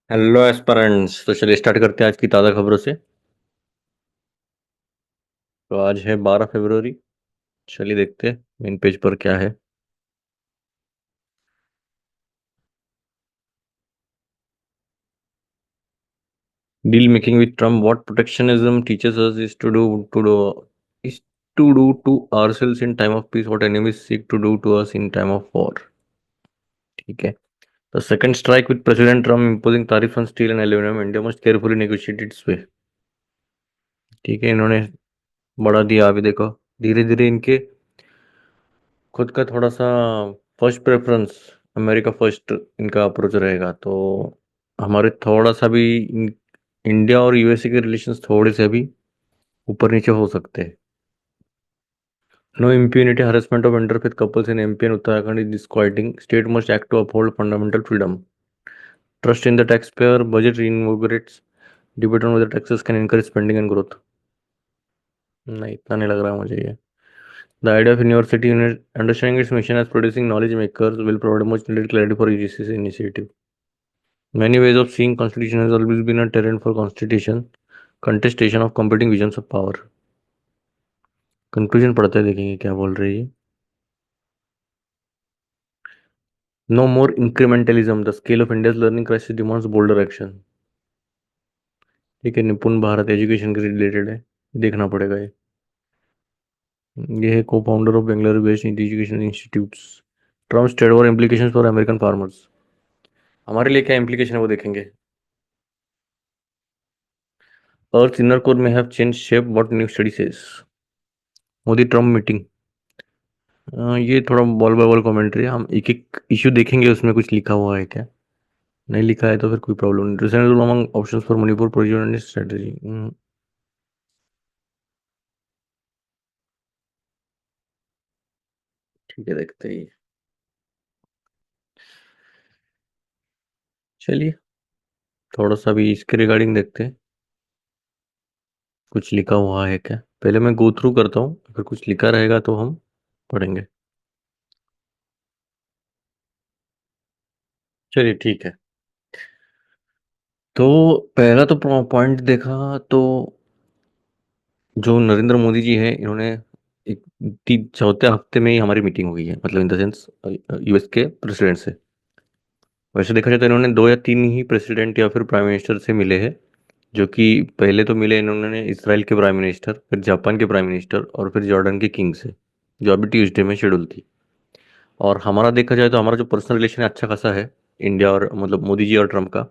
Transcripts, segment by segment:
Hello aspirants. तो चलिए start करते हैं आज की ताज़ा खबरों से। तो आज है 12 फरवरी। चलिए देखते हैं मेन पेज पर क्या है। Deal making with Trump, what protectionism teaches us is to do to ourselves in time of peace, what enemies seek to do to us in time of war. ठीक है। The second strike with president Trump imposing tariff on steel and aluminium, India must carefully negotiate its way. ठीक है, इन्होंने बढ़ा दिया। अभी देखो धीरे धीरे इनके खुद का थोड़ा सा फर्स्ट प्रेफरेंस अमेरिका फर्स्ट इनका अप्रोच रहेगा। तो हमारे थोड़ा सा भी इंडिया और यूएसए के रिलेशंस थोड़े से अभी ऊपर नीचे हो सकते हैं। No impunity harassment of interfaith couples in MP and Uttarakhand is disquieting, state must act to uphold fundamental freedom, trust in the taxpayer, budget reinvigorates, debate on whether taxes can encourage spending and growth. नहीं, इतना नहीं लग रहा मुझे ये। The idea of university understanding its mission as producing knowledge makers will provide much needed clarity for UGC's initiative. Many ways of seeing constitution has always been a terrain for constitution contestation of competing visions of power. Conclusion पढ़ते हैं, देखेंगे क्या बोल रही है। No more incrementalism, the scale of India's learning crisis demands bolder action. ठीक है, निपुण भारत एजुकेशन के रिलेटेड है, देखना पड़ेगा ये। ये है को founder of Bengaluru based education institutes. Trump trade war implication for American farmers, हमारे लिए क्या इम्प्लीकेशन है वो देखेंगे। Earth's inner core may have changed shape, what new study says. Modi Trump meeting. ये थोड़ा बॉल बाय बॉल कमेंट्री है, हम एक एक इश्यू देखेंगे उसमें कुछ लिखा हुआ है क्या। नहीं लिखा है तो फिर कोई प्रॉब्लम नहीं। Reasonable among options for Manipur provision strategy. ठीक है, देखते ही। चलिए थोड़ा सा भी इसके रिगार्डिंग देखते हैं कुछ लिखा हुआ है क्या। पहले मैं गो थ्रू करता हूँ, अगर कुछ लिखा रहेगा तो हम पढ़ेंगे। चलिए ठीक है। तो पहला तो पॉइंट देखा तो जो नरेंद्र मोदी जी हैं इन्होंने एक तीन चौथे हफ्ते में ही हमारी मीटिंग हो गई है, मतलब इन द सेंस यूएस के प्रेसिडेंट से। वैसे देखा जाए तो इन्होंने दो या तीन ही प्रेसिडेंट या फिर प्राइम मिनिस्टर से मिले हैं। जो कि पहले तो मिले इन्होंने इसराइल के प्राइम मिनिस्टर, फिर जापान के प्राइम मिनिस्टर और फिर जॉर्डन के किंग से, जो अभी ट्यूसडे में शेड्यूल थी। और हमारा देखा जाए तो हमारा जो पर्सनल रिलेशन है अच्छा खासा है, इंडिया और मतलब मोदी जी और ट्रम्प का।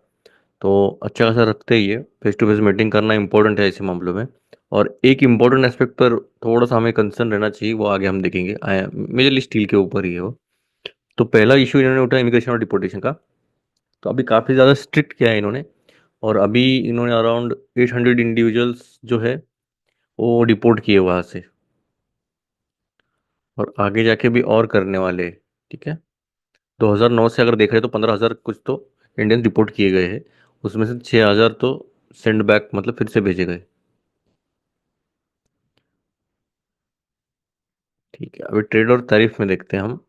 तो अच्छा खासा रखते ही है, फेस टू फेस मीटिंग करना इंपॉर्टेंट है ऐसे मामलों में। और एक इम्पोर्टेंट एस्पेक्ट पर थोड़ा सा हमें कंसर्न रहना चाहिए, वो आगे हम देखेंगे, मेजरली स्टील के ऊपर ही है वो। तो पहला इशू इन्होंने उठाया इमिग्रेशन और डिपोर्टेशन का। तो अभी काफ़ी ज़्यादा स्ट्रिक्ट किया है इन्होंने। और अभी इन्होंने अराउंड 800 इंडिविजुअल्स जो है वो डिपोर्ट किए वहाँ से, और आगे जाके भी और करने वाले हैं। ठीक है। 2009 से अगर देख रहे हैं तो 15,000 कुछ तो इंडियंस डिपोर्ट किए गए हैं। उसमें से 6,000 तो सेंड बैक, मतलब फिर से भेजे गए। ठीक है, अभी ट्रेड और टैरिफ में देखते हैं हम।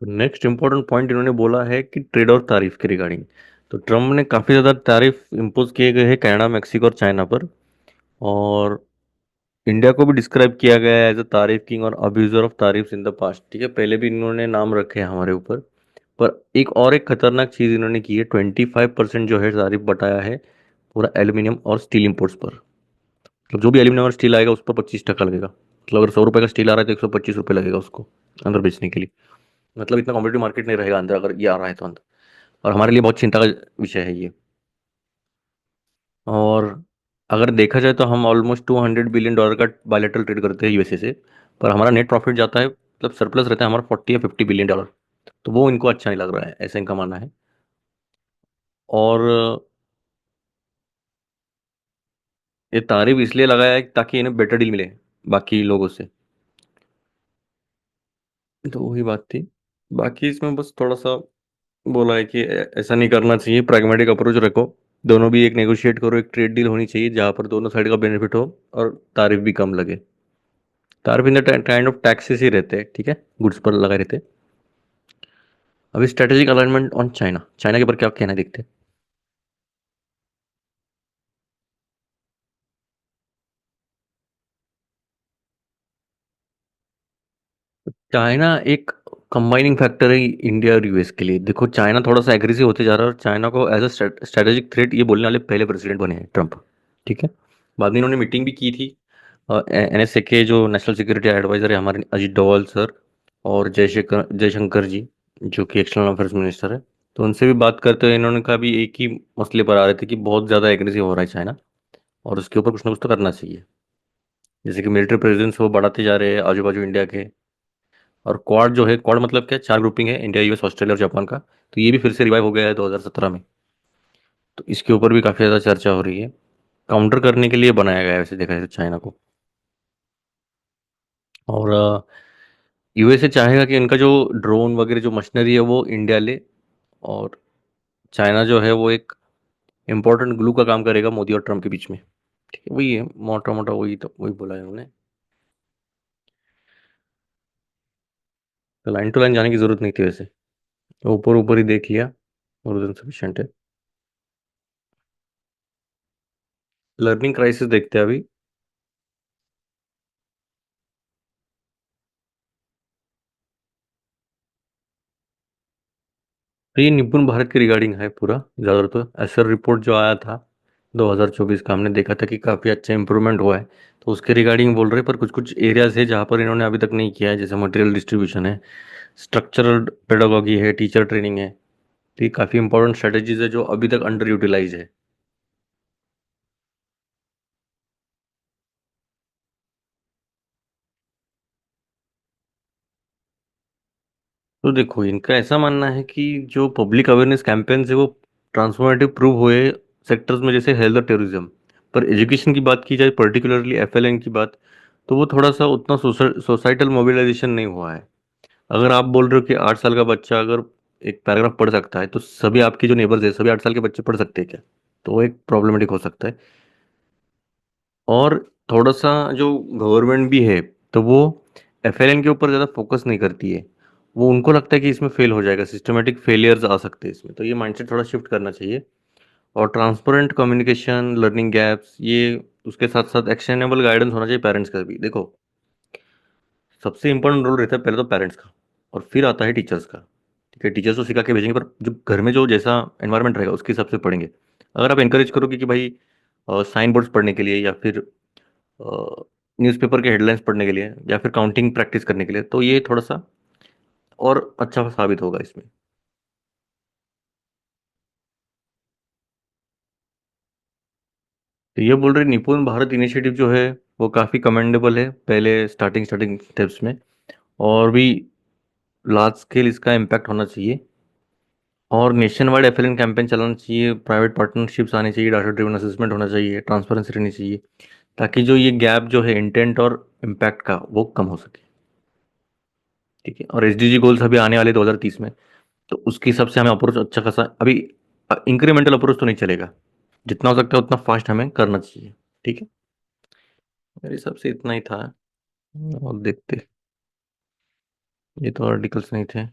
नेक्स्ट इंपॉर्टेंट पॉइंट इन्होंने बोला है कि ट्रेड और तारीफ के रिगार्डिंग। तो ट्रम्प ने काफ़ी ज़्यादा तारीफ इम्पोज किए गए हैं कनाडा, मैक्सिको और चाइना पर। और इंडिया को भी डिस्क्राइब किया गया है एज अ तारीफ किंग और abuser of tariffs in the past. ठीक है, पहले भी इन्होंने नाम रखे हैं हमारे ऊपर। पर एक और एक खतरनाक चीज़ इन्होंने की है, 25% जो है तारीफ बताया है पूरा एल्यूमिनियम और स्टील इंपोर्ट्स पर। मतलब जो भी एल्यूमिनियम और स्टील आएगा उस पर 25% लगेगा। मतलब अगर 100 रुपये का स्टील आ रहा है तो 125 रुपये लगेगा उसको अंदर बेचने के लिए। मतलब इतना कॉम्पिटिटिव मार्केट नहीं रहेगा अंदर अगर ये आ रहा है तो अंदर। और हमारे लिए बहुत चिंता का विषय है ये। और अगर देखा जाए तो हम ऑलमोस्ट $200 बिलियन का बायलैटरल ट्रेड करते हैं यूएसए से। पर हमारा नेट प्रॉफिट जाता है, मतलब सरप्लस रहता है हमारा 40 या 50 बिलियन डॉलर। तो वो इनको अच्छा नहीं लग रहा है, ऐसा इनका मानना है। और ये तारीफ इसलिए लगाया है ताकि इन्हें बेटर डील मिले बाकी लोगों से। तो वही बात थी। बाकी इसमें बस थोड़ा सा बोला है कि ऐसा नहीं करना चाहिए, प्रैग्मेटिक अप्रोच रखो। दोनों भी एक नेगोशिएट करो, एक ट्रेड डील होनी चाहिए जहाँ पर दोनों साइड का बेनिफिट हो और तारीफ भी कम लगे। Tariff in the kind of taxes ही रहते हैं, ठीक है, गुड्स पर लगा रहते हैं। अभी strategic alignment on China, China के ऊपर क्या कहना दिखते हैं? चाइना एक कंबाइनिंग फैक्टर है इंडिया और यूएस के लिए। देखो चाइना थोड़ा सा एग्रेसिव होते जा रहा है, और चाइना को एज अ स्ट्रेटेजिक थ्रेट ये बोलने वाले पहले प्रेसिडेंट बने हैं ट्रम्प, ठीक है। बाद में इन्होंने मीटिंग भी की थी, एनएसए के जो नेशनल सिक्योरिटी एडवाइजर है हमारे अजित डोवाल सर, और जयशंकर जयशंकर जी, जो कि एक्सटर्नल अफेयर्स मिनिस्टर है। तो उनसे भी बात करते हुए इन्होंने कहा भी एक ही मसले पर आ रहे थे कि बहुत ज़्यादा एग्रेसिव हो रहा है चाइना, और उसके ऊपर कुछ ना कुछ तो करना चाहिए। जैसे कि मिलिट्री प्रेजेंस वो बढ़ाते जा रहे हैं आजू बाजू इंडिया के। और क्वाड जो है, क्वाड मतलब क्या, चार ग्रुपिंग है, इंडिया यूएस ऑस्ट्रेलिया और जापान का। तो ये भी फिर से रिवाइव हो गया है 2017 में। तो इसके ऊपर भी काफ़ी ज़्यादा चर्चा हो रही है। काउंटर करने के लिए बनाया गया है वैसे देखा जाए तो चाइना को। और यूएसए चाहेगा कि इनका जो ड्रोन वगैरह जो मशीनरी है वो इंडिया ले। और चाइना जो है वो एक इम्पोर्टेंट ग्लू का काम करेगा मोदी और ट्रम्प के बीच में। ठीक है, वही है मोटा मोटा, वही तो वही बोला है उन्होंने। तो लाइन टू लाइन जाने की जरूरत नहीं थी वैसे, ऊपर ऊपर ही देख लिया और देन सफिशिएंट है। लर्निंग क्राइसिस देखते हैं अभी। तो ये निपुण भारत के रिगार्डिंग है पूरा, ज़्यादातर तो एसर रिपोर्ट जो आया था 2024 का, हमने देखा था कि काफ़ी अच्छा इंप्रूवमेंट हुआ है। तो उसके रिगार्डिंग बोल रहे हैं, पर कुछ कुछ एरियाज है जहाँ पर इन्होंने अभी तक नहीं किया है, जैसे मटेरियल डिस्ट्रीब्यूशन है, स्ट्रक्चरल पेडागोगी है, टीचर ट्रेनिंग है। तो ये काफ़ी इंपॉर्टेंट स्ट्रेटेजीज है जो अभी तक अंडर यूटिलाइज है। तो देखो इनका ऐसा मानना है कि जो पब्लिक अवेयरनेस कैंपेन्स है वो ट्रांसफॉर्मेटिव प्रूव हुए सेक्टर्स में, जैसे हेल्थ और टूरिज्म। पर एजुकेशन की बात की जाए, पर्टिकुलरली एफएलएन की बात, तो वो थोड़ा सा उतना सोसाइटल मोबिलाइजेशन नहीं हुआ है। अगर आप बोल रहे हो कि 8 साल का बच्चा अगर एक पैराग्राफ पढ़ सकता है, तो सभी आपके जो नेबर्स है सभी 8 साल के बच्चे पढ़ सकते हैं क्या? तो वो एक प्रॉब्लमेटिक हो सकता है। और थोड़ा सा जो गवर्नमेंट भी है, तो वो एफएलएन के ऊपर ज़्यादा फोकस नहीं करती है। वो उनको लगता है कि इसमें फेल हो जाएगा, सिस्टमेटिक फेलियर्स आ सकते हैं इसमें, तो ये माइंडसेट थोड़ा शिफ्ट करना चाहिए। और ट्रांसपेरेंट कम्युनिकेशन, लर्निंग गैप्स, ये उसके साथ साथ एक्शनेबल गाइडेंस होना चाहिए पेरेंट्स का भी। देखो सबसे इंपॉर्टेंट रोल रहता है पहले तो पेरेंट्स का, और फिर आता है टीचर्स का। ठीक है, टीचर्स तो सिखा के भेजेंगे, पर जो घर में जो जैसा एनवायरनमेंट रहेगा उसके हिसाब से पढ़ेंगे। अगर आप इंकरेज करोगे कि भाई साइन बोर्ड्स पढ़ने के लिए, या फिर न्यूज़पेपर के हेडलाइंस पढ़ने के लिए, या फिर काउंटिंग प्रैक्टिस करने के लिए, तो ये थोड़ा सा और अच्छा साबित होगा इसमें। तो ये बोल रहे निपुण भारत इनिशिएटिव जो है वो काफ़ी कमेंडेबल है पहले स्टार्टिंग स्टार्टिंग स्टेप्स में, और भी लार्ज स्केल इसका इम्पैक्ट होना चाहिए। और नेशन वाइड एफएलएन कैंपेन चलाना चाहिए, प्राइवेट पार्टनरशिप्स आनी चाहिए, डाटा ड्रिवन असेसमेंट होना चाहिए, ट्रांसपेरेंसी रहनी चाहिए, ताकि जो ये गैप जो है इंटेंट और इम्पैक्ट का वो कम हो सके। ठीक है, और एसडीजी गोल्स अभी आने वाले 2030 में, तो उसके हिसाब से हमें अप्रोच अच्छा खासा अभी, इंक्रीमेंटल अप्रोच तो नहीं चलेगा, जितना हो सकता है उतना फास्ट हमें करना चाहिए। ठीक है, मेरे हिसाब से इतना ही था। और देखते, ये तो आर्टिकल्स नहीं थे।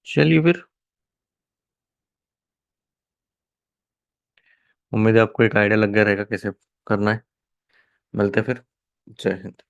चलिए फिर, उम्मीद है आपको एक आइडिया लग गया रहेगा कैसे करना है। मिलते हैं फिर। जय हिंद।